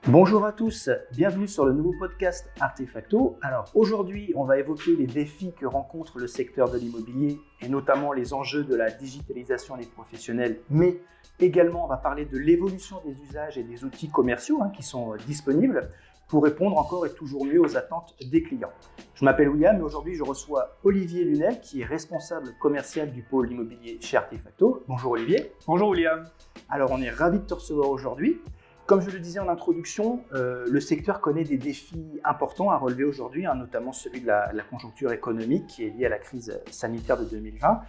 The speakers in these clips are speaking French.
Bonjour à tous, bienvenue sur le nouveau podcast Artefacto. Alors aujourd'hui, on va évoquer les défis que rencontre le secteur de l'immobilier et notamment les enjeux de la digitalisation des professionnels, mais également on va parler de l'évolution des usages et des outils commerciaux qui sont disponibles pour répondre encore et toujours mieux aux attentes des clients. Je m'appelle William et aujourd'hui je reçois Olivier Lunel qui est responsable commercial du pôle immobilier chez Artefacto. Bonjour Olivier. Bonjour William. Alors on est ravis de te recevoir aujourd'hui. Comme je le disais en introduction, le secteur connaît des défis importants à relever aujourd'hui, notamment celui de la conjoncture économique qui est liée à la crise sanitaire de 2020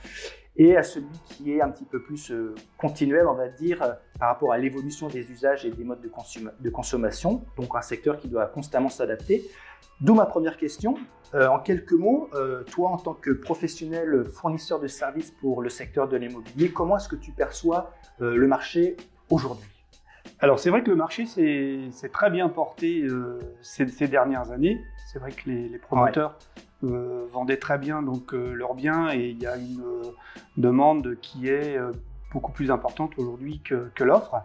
et à celui qui est un petit peu plus continuel, on va dire, par rapport à l'évolution des usages et des modes de consommation, donc un secteur qui doit constamment s'adapter. D'où ma première question. En quelques mots, toi en tant que professionnel fournisseur de services pour le secteur de l'immobilier, comment est-ce que tu perçois le marché aujourd'hui ? Alors c'est vrai que le marché s'est très bien porté ces dernières années. C'est vrai que les promoteurs vendaient très bien leurs biens et il y a une demande qui est beaucoup plus importante aujourd'hui que l'offre.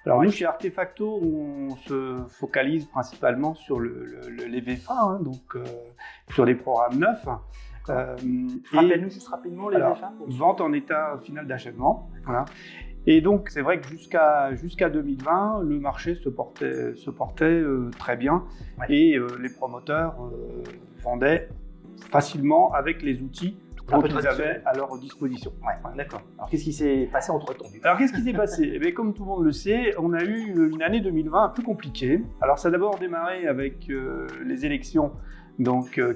Alors nous chez Artefacto, on se focalise principalement sur les VFA, sur les programmes neufs. Rappelle-nous juste rapidement les VFA. Vente en état final d'achèvement. Voilà. Et donc, c'est vrai que jusqu'à 2020, le marché se portait très bien et les promoteurs vendaient facilement avec les outils dont ils avaient à leur disposition. Ouais, d'accord. Alors, qu'est-ce qui s'est passé entre-temps ? Alors, qu'est-ce qui s'est passé ? Eh bien, comme tout le monde le sait, on a eu une année 2020 un peu compliquée. Alors, ça a d'abord démarré avec les élections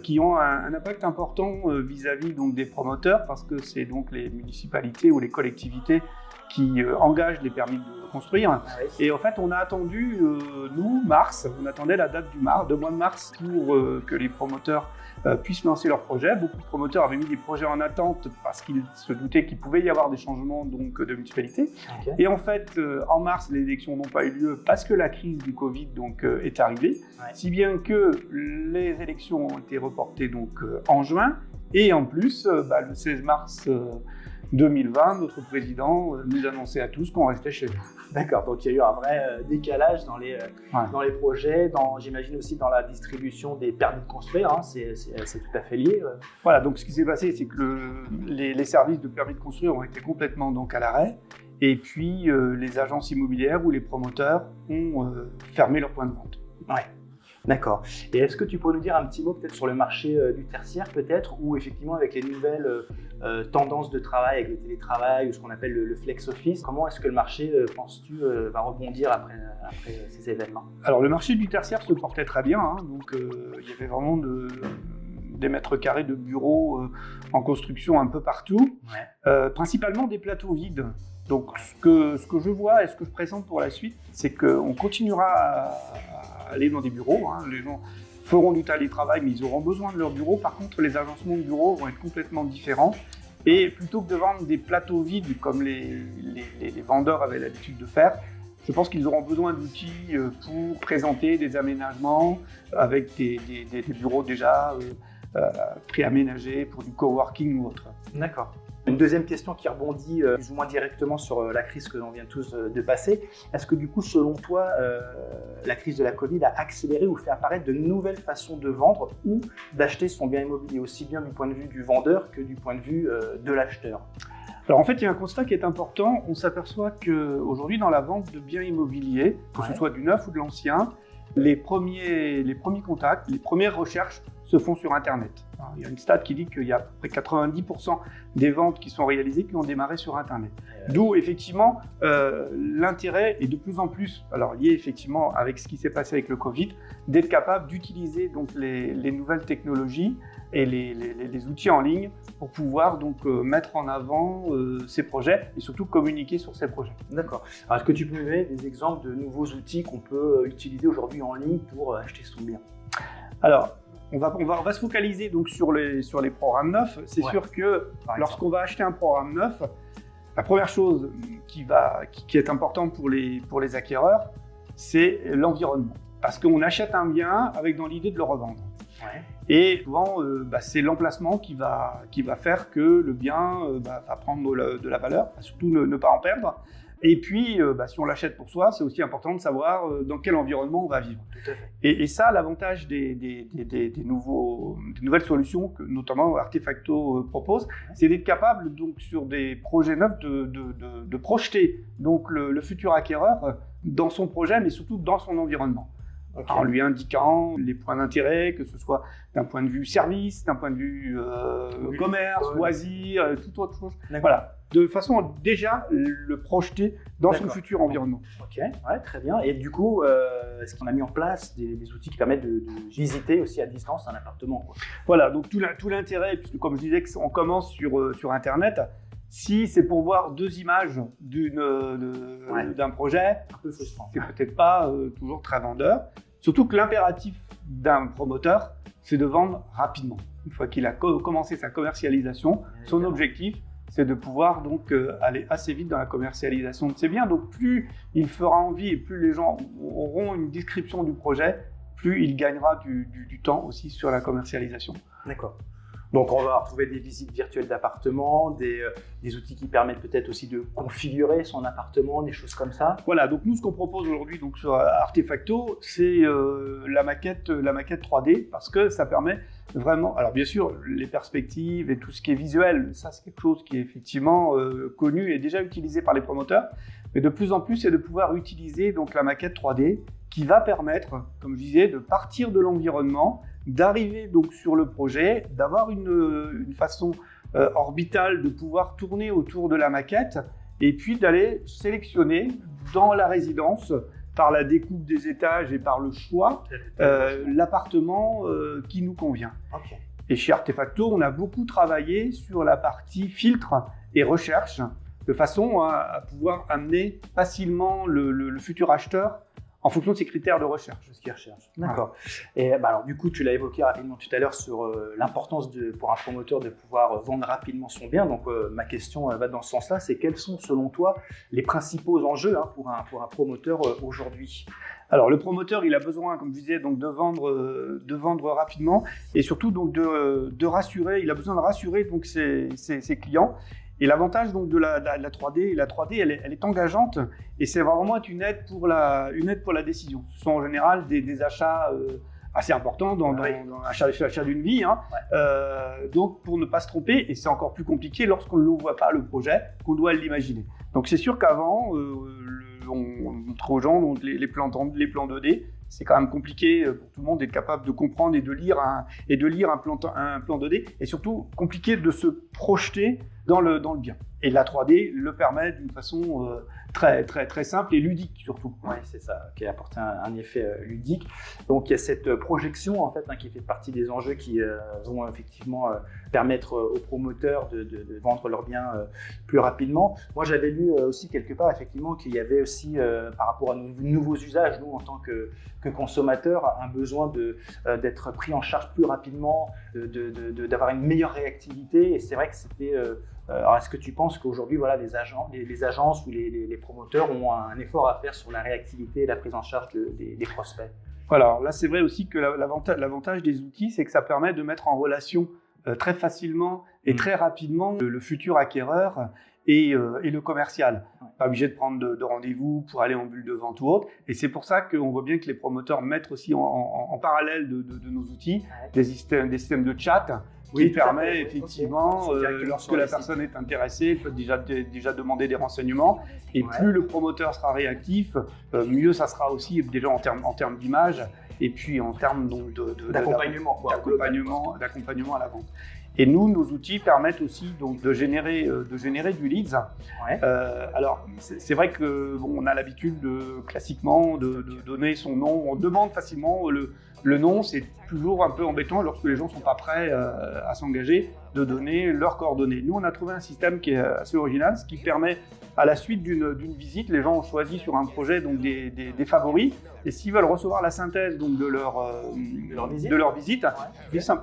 qui ont un impact important vis-à-vis des promoteurs parce que c'est donc les municipalités ou les collectivités qui engagent les permis de construire. Et en fait, on a attendu, mars, on attendait la date du mois de mars pour que les promoteurs puissent lancer leurs projets. Beaucoup de promoteurs avaient mis des projets en attente parce qu'ils se doutaient qu'il pouvait y avoir des changements de municipalité. Okay. Et en fait, en mars, les élections n'ont pas eu lieu parce que la crise du Covid est arrivée, si bien que les élections ont été reportées en juin. Et en plus, le 16 mars 2020, notre président nous annonçait à tous qu'on restait chez nous. D'accord, donc il y a eu un vrai décalage dans les projets, j'imagine aussi dans la distribution des permis de construire, c'est tout à fait lié. Voilà, donc ce qui s'est passé, c'est que les services de permis de construire ont été complètement à l'arrêt, et puis les agences immobilières ou les promoteurs ont fermé leurs points de vente. Ouais. D'accord. Et est-ce que tu pourrais nous dire un petit mot peut-être sur le marché du tertiaire peut-être, ou effectivement avec les nouvelles tendances de travail, avec le télétravail ou ce qu'on appelle le flex office, comment est-ce que le marché, penses-tu, va rebondir après ces événements ? Alors le marché du tertiaire se portait très bien, il y avait vraiment des mètres carrés de bureaux en construction un peu partout, principalement des plateaux vides. Donc ce que je vois et ce que je présente pour la suite, c'est qu'on continuera à aller dans des bureaux. Les gens feront du télétravail, mais ils auront besoin de leur bureau. Par contre, les agencements de bureaux vont être complètement différents. Et plutôt que de vendre des plateaux vides comme les vendeurs avaient l'habitude de faire, je pense qu'ils auront besoin d'outils pour présenter des aménagements avec des bureaux déjà préaménagés pour du coworking ou autre. D'accord. Une deuxième question qui rebondit plus ou moins directement sur la crise que l'on vient tous de passer. Est-ce que du coup, selon toi, la crise de la Covid a accéléré ou fait apparaître de nouvelles façons de vendre ou d'acheter son bien immobilier, aussi bien du point de vue du vendeur que du point de vue de l'acheteur ? Alors en fait, il y a un constat qui est important. On s'aperçoit qu'aujourd'hui, dans la vente de biens immobiliers, que ce soit du neuf ou de l'ancien, les premiers contacts, les premières recherches se font sur Internet. Il y a une stat qui dit qu'il y a à peu près 90% des ventes qui sont réalisées qui ont démarré sur Internet. D'où effectivement l'intérêt est de plus en plus, alors lié effectivement avec ce qui s'est passé avec le Covid, d'être capable d'utiliser les nouvelles technologies et les outils en ligne pour pouvoir mettre en avant ces projets et surtout communiquer sur ces projets. D'accord. Alors est-ce que tu peux nous donner des exemples de nouveaux outils qu'on peut utiliser aujourd'hui en ligne pour acheter son bien ? Alors, on va se focaliser sur les programmes neufs. C'est sûr que lorsqu'on va acheter un programme neuf, la première chose qui est importante pour les acquéreurs, c'est l'environnement. Parce qu'on achète un bien avec dans l'idée de le revendre. Et souvent, c'est l'emplacement qui va faire que le bien va prendre de la valeur, surtout ne pas en perdre. Et puis, si on l'achète pour soi, c'est aussi important de savoir dans quel environnement on va vivre. Tout à fait. Et ça, l'avantage des nouvelles solutions que notamment Artefacto propose, c'est d'être capable, donc, sur des projets neufs, de projeter donc, le futur acquéreur dans son projet, mais surtout dans son environnement. Okay. En lui indiquant les points d'intérêt, que ce soit d'un point de vue service, d'un point de vue commerce, loisirs, toute autre chose. Voilà, de façon à déjà le projeter dans son futur environnement. Ok, ouais, très bien. Et du coup, est-ce qu'on a mis en place des outils qui permettent de visiter aussi à distance un appartement, quoi? Voilà, donc tout l'intérêt, puisque comme je disais, on commence sur Internet. Si c'est pour voir 2 images d'un projet, un peu frustrant. C'est peut-être pas toujours très vendeur. Surtout que l'impératif d'un promoteur, c'est de vendre rapidement. Une fois qu'il a commencé sa commercialisation, son objectif, c'est de pouvoir donc aller assez vite dans la commercialisation de ses biens. Donc plus il fera envie et plus les gens auront une description du projet, plus il gagnera du temps aussi sur la commercialisation. D'accord. Donc on va retrouver des visites virtuelles d'appartements, des outils qui permettent peut-être aussi de configurer son appartement, des choses comme ça. Voilà, donc nous ce qu'on propose aujourd'hui donc sur Artefacto, c'est la maquette 3D, parce que ça permet vraiment, alors bien sûr les perspectives et tout ce qui est visuel, ça c'est quelque chose qui est effectivement connu et déjà utilisé par les promoteurs, mais de plus en plus c'est de pouvoir utiliser donc la maquette 3D qui va permettre, comme je disais, de partir de l'environnement, d'arriver donc sur le projet, d'avoir une façon orbitale de pouvoir tourner autour de la maquette et puis d'aller sélectionner dans la résidence, par la découpe des étages et par le choix, l'appartement qui nous convient. Okay. Et chez Artefacto, on a beaucoup travaillé sur la partie filtre et recherche, de façon à pouvoir amener facilement le futur acheteur en fonction de ses critères de recherche. Ce qu'il recherche. D'accord. Et alors du coup, tu l'as évoqué rapidement tout à l'heure sur l'importance pour un promoteur de pouvoir vendre rapidement son bien. Donc ma question va dans ce sens-là, c'est quels sont selon toi les principaux enjeux pour un promoteur aujourd'hui? Alors le promoteur, il a besoin, comme je disais, donc de vendre rapidement et surtout donc de rassurer. Il a besoin de rassurer donc ses clients. Et l'avantage donc de la 3D, elle est engageante et c'est vraiment une aide pour la décision. Ce sont en général des achats assez importants dans l'achat d'une vie. Hein. Ouais. Donc pour ne pas se tromper, et c'est encore plus compliqué lorsqu'on ne voit pas le projet, qu'on doit l'imaginer. Donc c'est sûr qu'avant, on montre aux gens donc, les plans 2D. C'est quand même compliqué pour tout le monde d'être capable de comprendre et de lire un plan 2D, et surtout compliqué de se projeter dans le bien. Et la 3D le permet d'une façon très, très, très simple et ludique surtout. Oui, c'est ça, qui apporte un effet ludique. Donc il y a cette projection en fait qui fait partie des enjeux qui vont effectivement permettre aux promoteurs de vendre leurs biens plus rapidement. Moi j'avais lu aussi quelque part effectivement qu'il y avait aussi par rapport à nos nouveaux usages, nous en tant que consommateurs, un besoin d'être pris en charge plus rapidement, d'avoir une meilleure réactivité. Et c'est vrai que c'était... alors est-ce que tu penses qu'aujourd'hui voilà, les agences ou les promoteurs ont un effort à faire sur la réactivité et la prise en charge des prospects? Voilà, alors là c'est vrai aussi que l'avantage des outils, c'est que ça permet de mettre en relation très facilement et très rapidement le futur acquéreur et le commercial. Pas obligé de prendre de rendez-vous pour aller en bulle de vente ou autre. Et c'est pour ça qu'on voit bien que les promoteurs mettent aussi en parallèle de nos outils des systèmes de chat qui permet effectivement, lorsque la personne est intéressée, elle peut déjà demander des renseignements. Et plus le promoteur sera réactif, mieux ça sera aussi déjà en termes d'image et puis en termes d'accompagnement à la vente. Et nous, nos outils permettent aussi donc, de générer du leads. Ouais. Alors, c'est vrai qu'on a l'habitude classiquement de donner son nom. On demande facilement le nom. C'est toujours un peu embêtant lorsque les gens ne sont pas prêts à s'engager de donner leurs coordonnées. Nous, on a trouvé un système qui est assez original, ce qui permet, à la suite d'une visite, les gens ont choisi sur un projet donc, des favoris. Et s'ils veulent recevoir la synthèse donc, de leur visite,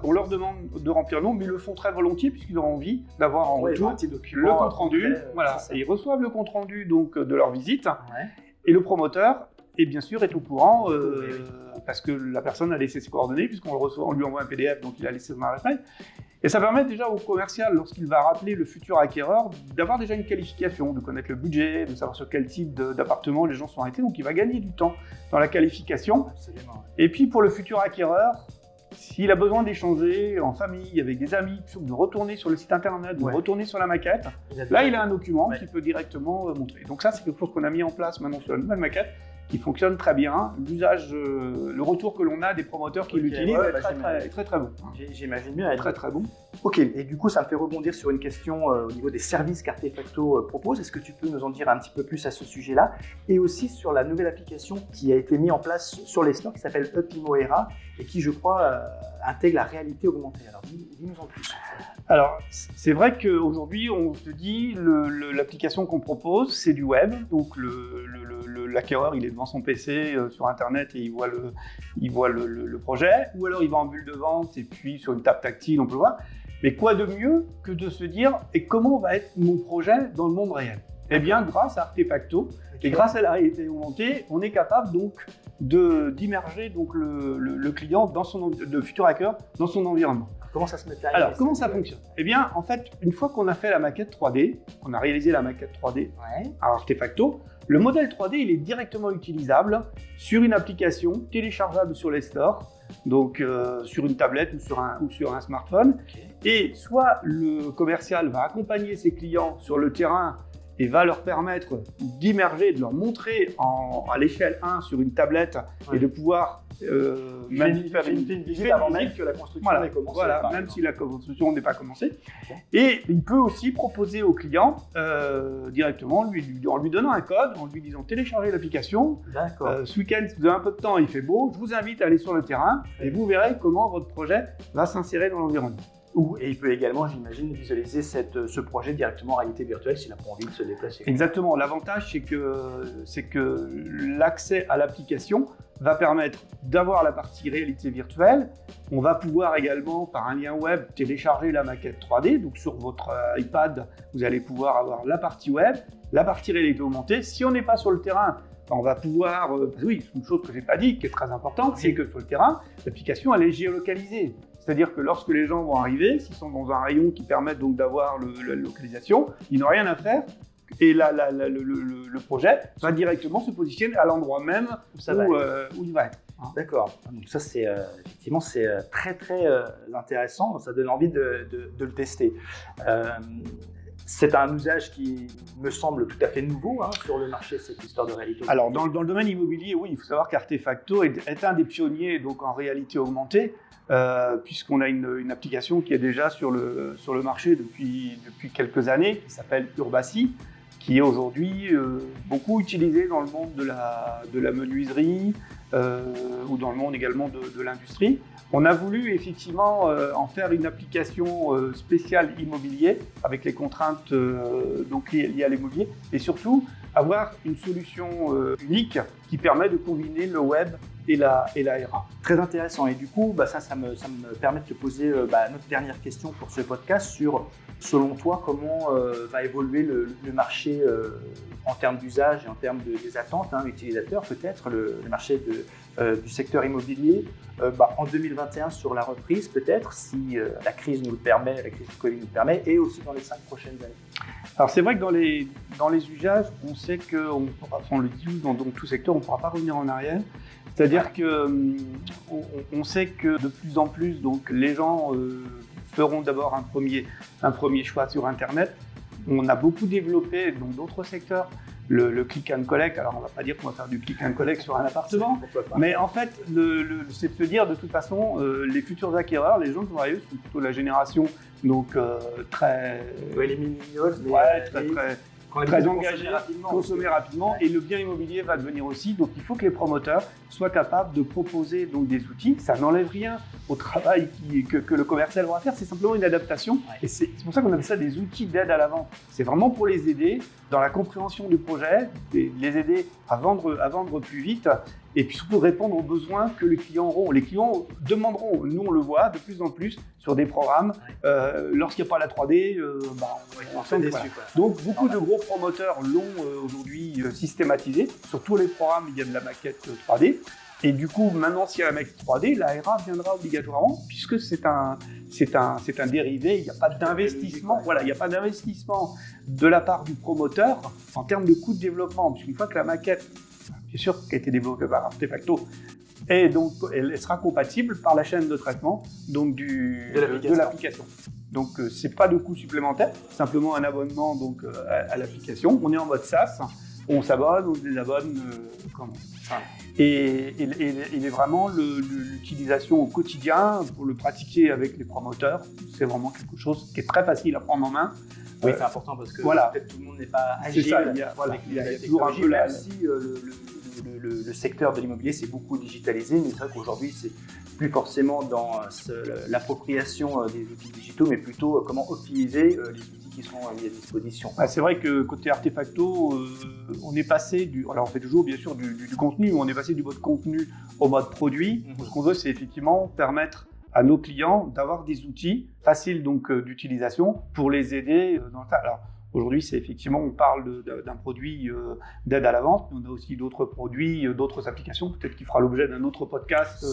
on leur demande de remplir le nom, mais ils le font très volontiers puisqu'ils auront envie d'avoir en retour le compte rendu. Voilà. Et ils reçoivent le compte rendu donc, de leur visite. Ouais. Et le promoteur et bien sûr est au courant parce que la personne a laissé ses coordonnées, puisqu'on le reçoit, on lui envoie un PDF, donc il a laissé son adresse mail. Et ça permet déjà au commercial, lorsqu'il va rappeler le futur acquéreur, d'avoir déjà une qualification, de connaître le budget, de savoir sur quel type d'appartement les gens sont arrêtés. Donc il va gagner du temps dans la qualification. Absolument. Et puis pour le futur acquéreur, s'il a besoin d'échanger en famille, avec des amis, de retourner sur le site internet, de retourner sur la maquette, là il a un document qu'il peut directement montrer. Donc ça c'est quelque chose qu'on a mis en place maintenant sur la nouvelle maquette, qui fonctionne très bien. L'usage, le retour que l'on a des promoteurs qui l'utilisent est très bon. J'imagine bien. Très bon. Ok, et du coup ça me fait rebondir sur une question au niveau des services qu'Artefacto propose. Est-ce que tu peux nous en dire un petit peu plus à ce sujet-là? Et aussi sur la nouvelle application qui a été mise en place sur les stores qui s'appelle Upimo Era et qui, je crois, intègre la réalité augmentée. Alors dis-nous en plus. Alors, c'est vrai qu'aujourd'hui, on se dit, l'application qu'on propose, c'est du web. Donc, l'acquéreur, il est devant son PC sur Internet et il voit le projet. Ou alors, il va en bulle de vente et puis sur une table tactile, on peut le voir. Mais quoi de mieux que de se dire, et comment va être mon projet dans le monde réel? Eh bien, grâce à Artefacto et grâce à la réalité augmentée, on est capable donc d'immerger donc le client, le futur hacker, dans son environnement. Comment ça se matérialise? Alors, comment ça fonctionne? Eh bien, en fait, une fois qu'on a fait la maquette 3D, on a réalisé la maquette 3D à Artefacto, le modèle 3D, il est directement utilisable sur une application téléchargeable sur les stores, donc sur une tablette ou sur un smartphone. Et soit le commercial va accompagner ses clients sur le terrain et va leur permettre d'immerger, de leur montrer à l'échelle 1 sur une tablette et de pouvoir même faire une visite avant même que la construction n'ait commencé. Voilà, même si la construction n'est pas commencée. Et il peut aussi proposer au client directement, en lui donnant un code, en lui disant téléchargez l'application. Ce week-end, si vous avez un peu de temps, il fait beau, je vous invite à aller sur le terrain et vous verrez comment votre projet va s'insérer dans l'environnement. Et il peut également, j'imagine, visualiser ce projet directement en réalité virtuelle s'il n'a pas envie de se déplacer. Exactement. L'avantage, c'est que l'accès à l'application va permettre d'avoir la partie réalité virtuelle. On va pouvoir également, par un lien web, télécharger la maquette 3D. Donc sur votre iPad, vous allez pouvoir avoir la partie web, la partie réalité augmentée. Si on n'est pas sur le terrain, on va pouvoir, oui, une chose que je n'ai pas dit, qui est très importante, c'est que sur le terrain, l'application elle est géolocalisée. C'est-à-dire que lorsque les gens vont arriver, s'ils sont dans un rayon qui permet donc d'avoir la localisation, ils n'ont rien à faire et le projet va directement se positionner à l'endroit même où il va être. D'accord. Donc ça, effectivement, c'est très intéressant. Ça donne envie de le tester. C'est un usage qui me semble tout à fait nouveau sur le marché, cette histoire de réalité augmentée. Alors, dans le domaine immobilier, oui, il faut savoir qu'Artefacto est un des pionniers donc, en réalité augmentée, puisqu'on a une application qui est déjà sur le marché depuis quelques années, qui s'appelle Urbacy, qui est aujourd'hui beaucoup utilisée dans le monde de la menuiserie ou dans le monde également de l'industrie. On a voulu effectivement en faire une application spéciale immobilier avec les contraintes donc liées à l'immobilier et surtout avoir une solution unique qui permet de combiner le web et la RA. Très intéressant. Et du coup, ça me permet de te poser notre dernière question pour ce podcast sur, selon toi, comment va évoluer le marché en termes d'usage et en termes des attentes utilisateurs, peut-être le marché du secteur immobilier en 2021 sur la reprise, peut-être, si la crise nous le permet, la crise du Covid nous le permet, et aussi dans les 5 prochaines années. Alors c'est vrai que dans les usages, on sait qu'on le dit dans tout secteur, on ne pourra pas revenir en arrière. C'est-à-dire qu'on sait que de plus en plus, donc, les gens feront d'abord un premier choix sur Internet. On a beaucoup développé dans d'autres secteurs le click and collect. Alors on ne va pas dire qu'on va faire du click and collect sur un appartement, mais en fait, c'est de se dire de toute façon, les futurs acquéreurs, les gens qui vont arriver sont plutôt la génération donc très engagés, consommer rapidement, et le bien immobilier va devenir aussi. Donc il faut que les promoteurs soient capables de proposer donc des outils. Ça n'enlève rien au travail que le commercial va faire, c'est simplement une adaptation. Et c'est pour ça qu'on appelle ça des outils d'aide à la vente. C'est vraiment pour les aider dans la compréhension du projet, les aider à vendre plus vite et puis surtout répondre aux besoins que les clients auront. Les clients demanderont, nous on le voit de plus en plus sur des programmes, lorsqu'il n'y a pas la 3D, on fait dessus. Donc beaucoup de gros promoteurs l'ont aujourd'hui systématisé. Sur tous les programmes, il y a de la maquette 3D. Et du coup, maintenant, s'il y a la maquette 3D, la RA viendra obligatoirement, puisque c'est un dérivé, il n'y a pas d'investissement. Voilà, il n'y a pas d'investissement de la part du promoteur en termes de coût de développement, puisqu'une fois que la maquette, bien sûr, qui a été développée par Artefacto, et donc elle sera compatible par la chaîne de traitement donc de l'application. Donc c'est pas de coût supplémentaire, simplement un abonnement donc à l'application. On est en mode SaaS, on s'abonne, on se désabonne, Et vraiment l'utilisation au quotidien pour le pratiquer avec les promoteurs, c'est vraiment quelque chose qui est très facile à prendre en main. Oui, c'est important parce que peut-être tout le monde n'est pas agile. C'est ça, il y a toujours un peu même si le secteur de l'immobilier s'est beaucoup digitalisé, mais c'est vrai qu'aujourd'hui c'est plus forcément dans l'appropriation des outils digitaux, mais plutôt comment optimiser les outils qui sont mis à disposition. C'est vrai que côté Artefacto, on est passé alors on fait toujours bien sûr du contenu, on est passé du mode contenu au mode produit. Ce qu'on veut, c'est effectivement permettre à nos clients d'avoir des outils faciles donc d'utilisation pour les aider dans le tas. Alors aujourd'hui, c'est effectivement, on parle d'un produit d'aide à la vente, mais on a aussi d'autres produits, d'autres applications, peut-être qu'il fera l'objet d'un autre podcast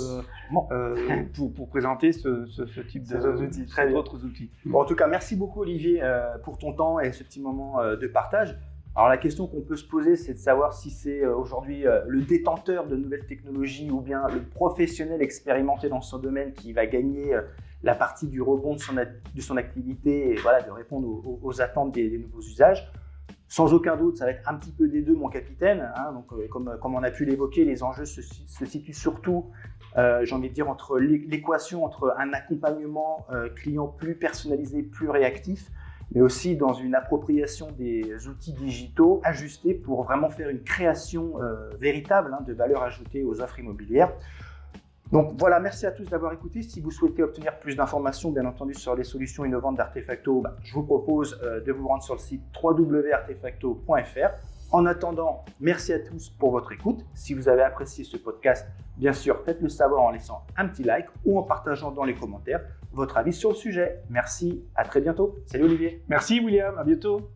pour présenter ce type d'autres outils. Bon, en tout cas, merci beaucoup Olivier pour ton temps et ce petit moment de partage. Alors la question qu'on peut se poser, c'est de savoir si c'est aujourd'hui le détenteur de nouvelles technologies ou bien le professionnel expérimenté dans son domaine qui va gagner la partie du rebond de son activité et de répondre aux attentes des nouveaux usages. Sans aucun doute, ça va être un petit peu des deux, mon capitaine. Donc, comme on a pu l'évoquer, les enjeux se situent surtout, j'ai envie de dire, entre l'équation entre un accompagnement client plus personnalisé, plus réactif, mais aussi dans une appropriation des outils digitaux ajustés pour vraiment faire une création véritable de valeur ajoutée aux offres immobilières. Donc voilà, merci à tous d'avoir écouté. Si vous souhaitez obtenir plus d'informations, bien entendu, sur les solutions innovantes d'Artefacto, je vous propose de vous rendre sur le site www.artefacto.fr. En attendant, merci à tous pour votre écoute. Si vous avez apprécié ce podcast, bien sûr, faites-le savoir en laissant un petit like ou en partageant dans les commentaires votre avis sur le sujet. Merci, à très bientôt. Salut Olivier. Merci William, à bientôt.